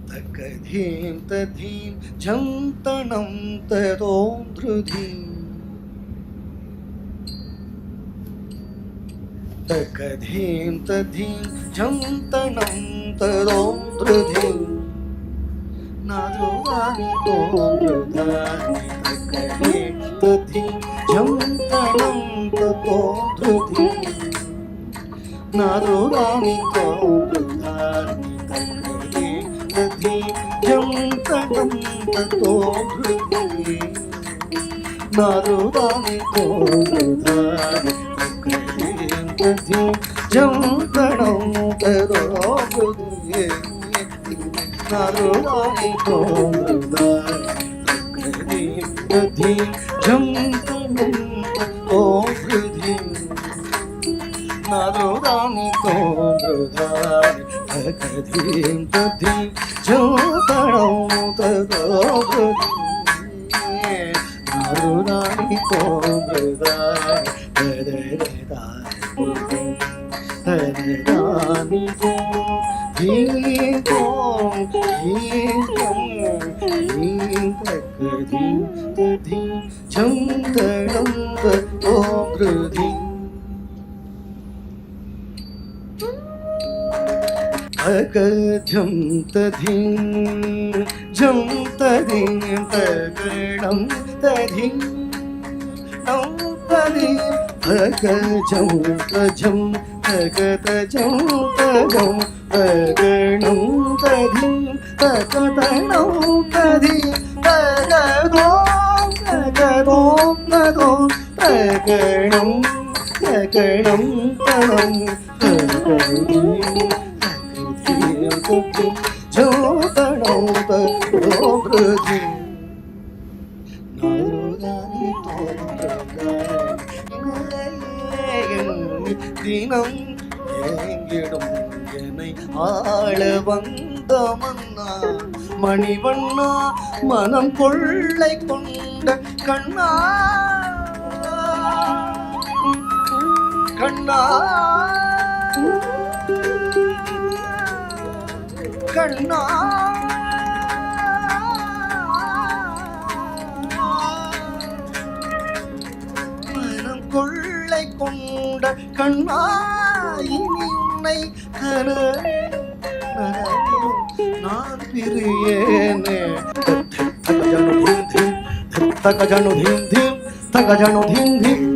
तकधीं तधीं झं तणं तदों धृधीं तकधीं तधीं झं तणं तदों धृधीं नादुवानि तों धृधानि तकधीं तधीं झं तणं तदों धृधीं नादुवानि तों धृधानि तकधीं तधीं झं तणं तदों धृधीं नादुवानि तों धृधानि तकधीं झं तणं तदों धृधीं नादुवानि तों धृधानि तकधीं झं तणं तदों धृधीं नादुवानि तों धृधानि तकधीं तधीं झं तणं तदों धृधीं नादुवानि तों धृधानि तददानि तों धीं तों धीं तों धीं तकधीं तधीं झं तणं तदों धृधीं तकझं तधीं झं तधीं तकणं तधीं नं तधीं तकझं तझं तकतझं तझं तकणं तधीं तकतणं तधीं तकदों तकदों तदों तकणं तकणं तणं तकधीं झं तणं तदों धृधीं नादुवानि तों धृधानि தினம் ஏங்கிடும் என்னை ஆள வந்த மன்னா மணிவண்ணா மனம் கொள்ளை கொண்ட கண்ணா கண்ணா கண்ணா மனம் கொள்ளை கொண்ட கண்ணா இனி உன்னை நான் பிரியேனே தகஜனு தீம் தீம் தகஜனு தீம் தீம்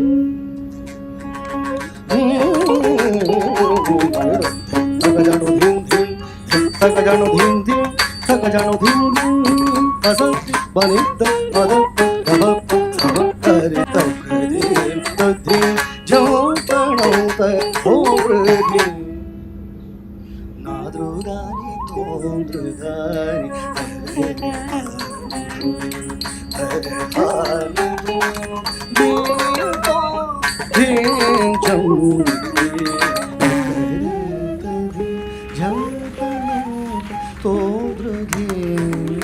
தகஜனு தீம் தீம் தகஜனு தீம் தீம் தகஜனு தீம் தீம் வசந்தி வனித மதப்ப கவப்ப சவக்கரி தகதீம் ததீம் झं तणं तदों धृधीं नादुवानि तों धृधानि तददानि धीं तों धीं झं तकधीं तधीं झं तणं तदों धृधीं